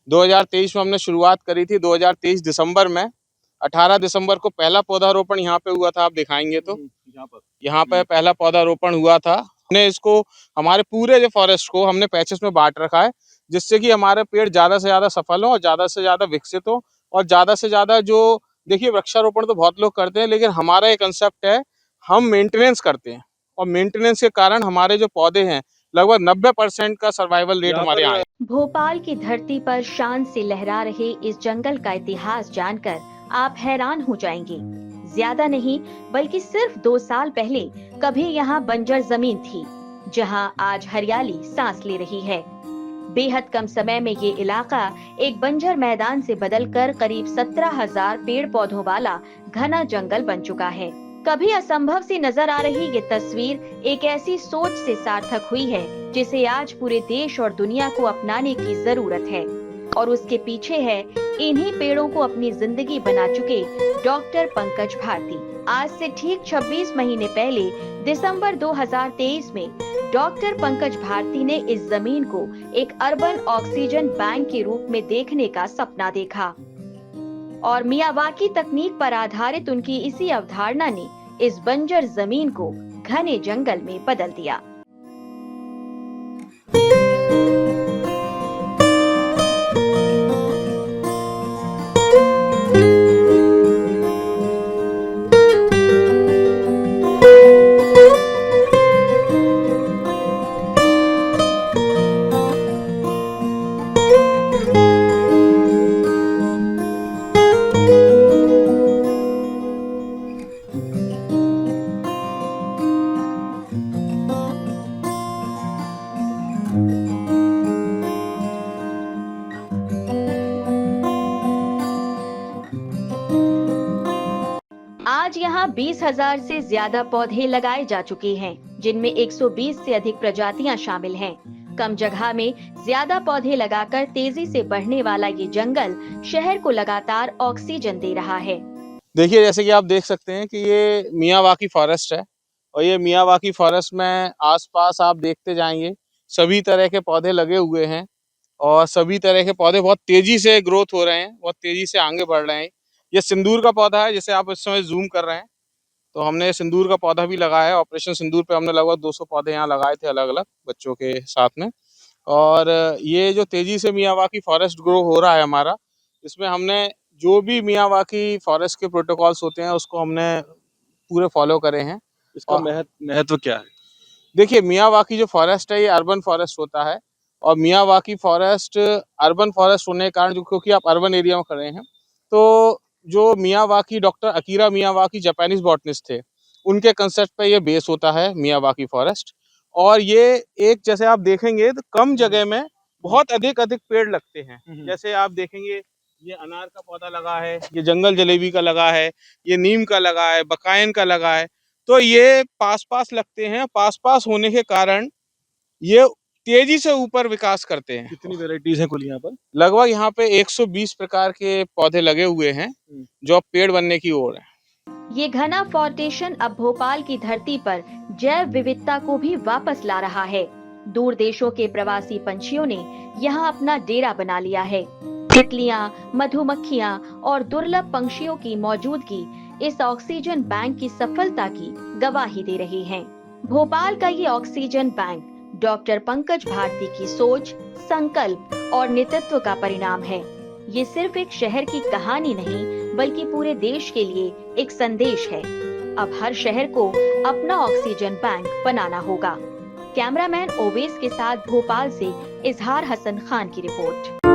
2023 में हमने शुरुआत करी थी 2023 दिसंबर में। 18 दिसंबर को पहला पौधारोपण यहाँ पे हुआ था, आप दिखाएंगे तो यहाँ पे पहला पौधारोपण हुआ था। हमने इसको हमारे पूरे जो फॉरेस्ट को हमने पैचेस में बांट रखा है, जिससे कि हमारे पेड़ ज्यादा से ज्यादा सफल हो और ज्यादा से ज्यादा विकसित हो और ज्यादा से ज्यादा जो देखिए वृक्षारोपण तो बहुत लोग करते हैं, लेकिन हमारा एक कंसेप्ट है, हम मेंटेनेंस करते हैं और मेंटेनेंस के कारण हमारे जो पौधे हैं लगभग 90% का सर्वाइवल रेट हमारे यहाँ है। भोपाल की धरती पर शान से लहरा रहे इस जंगल का इतिहास जानकर आप हैरान हो जाएंगे। ज्यादा नहीं बल्कि सिर्फ 2 साल पहले कभी यहाँ बंजर जमीन थी, जहाँ आज हरियाली सांस ले रही है। बेहद कम समय में ये इलाका एक बंजर मैदान से बदलकर करीब 17,000 पेड़ पौधों वाला घना जंगल बन चुका है। कभी असंभव सी नजर आ रही ये तस्वीर एक ऐसी सोच से सार्थक हुई है जिसे आज पूरे देश और दुनिया को अपनाने की जरूरत है, और उसके पीछे है इन्हीं पेड़ों को अपनी जिंदगी बना चुके डॉक्टर पंकज भारती। आज से ठीक 26 महीने पहले दिसंबर 2023 में डॉक्टर पंकज भारती ने इस जमीन को एक अर्बन ऑक्सीजन बैंक के रूप में देखने का सपना देखा, और मियावाकी तकनीक पर आधारित उनकी इसी अवधारणा ने इस बंजर जमीन को घने जंगल में बदल दिया। आज यहाँ 20,000 से ज्यादा पौधे लगाए जा चुके हैं, जिनमें 120 से अधिक प्रजातियां शामिल हैं। कम जगह में ज्यादा पौधे लगाकर तेजी से बढ़ने वाला ये जंगल शहर को लगातार ऑक्सीजन दे रहा है। देखिए, जैसे कि आप देख सकते हैं कि ये मियावाकी फॉरेस्ट है, और ये मियावाकी फॉरेस्ट में आसपास आप देखते जाएंगे सभी तरह के पौधे लगे हुए हैं, और सभी तरह के पौधे बहुत तेजी से ग्रोथ हो रहे हैं, बहुत तेजी से आगे बढ़ रहे हैं। ये सिंदूर का पौधा है, जैसे आप इस समय जूम कर रहे हैं, तो हमने सिंदूर का पौधा भी लगाया है। ऑपरेशन सिंदूर पे हमने लगभग 200 पौधे यहाँ लगाए थे अलग अलग बच्चों के साथ में। और ये जो तेजी से मियावाकी फॉरेस्ट ग्रो हो रहा है हमारा, इसमें हमने जो भी मियावाकी फॉरेस्ट के प्रोटोकॉल्स होते हैं उसको हमने पूरे फॉलो करे हैं। इसका महत्व क्या है? देखिए, मियावाकी जो फॉरेस्ट है ये अर्बन फॉरेस्ट होता है, और मियावाकी फॉरेस्ट अर्बन फॉरेस्ट होने के कारण, क्योंकि आप अर्बन एरिया में खड़े हैं, तो जो Miyawaki doctor Akira Miyawaki Japanese botanist थे, उनके कंसेप्ट पे ये बेस होता है मियावाकी फॉरेस्ट। और ये एक, जैसे आप देखेंगे तो कम जगह में बहुत अधिक पेड़ लगते हैं। जैसे आप देखेंगे ये अनार का पौधा लगा है, ये जंगल जलेबी का लगा है, ये नीम का लगा है, बकायन का लगा है। तो ये पास पास लगते हैं, पास पास होने के कारण ये तेजी से ऊपर विकास करते हैं। कितनी वेराइटीज हैं कुल यहाँ पर? लगभग यहाँ पे 120 प्रकार के पौधे लगे हुए हैं जो अब पेड़ बनने की ओर है। ये घना फॉर्टेशन अब भोपाल की धरती पर जैव विविधता को भी वापस ला रहा है। दूर देशों के प्रवासी पंछियों ने यहाँ अपना डेरा बना लिया है। तितलियां, मधुमक्खियां और दुर्लभ पंछियों की मौजूदगी इस ऑक्सीजन बैंक की सफलता की गवाही दे रही है। भोपाल का ये oxygen bank doctor Pankaj Bharati की सोच, संकल्प और नेतृत्व का परिणाम है। ये सिर्फ एक शहर की कहानी नहीं, बल्कि पूरे देश के लिए एक संदेश है। अब हर शहर को अपना ऑक्सीजन बैंक बनाना होगा। कैमरामैन ओवेस के साथ भोपाल से इजहार हसन खान की रिपोर्ट।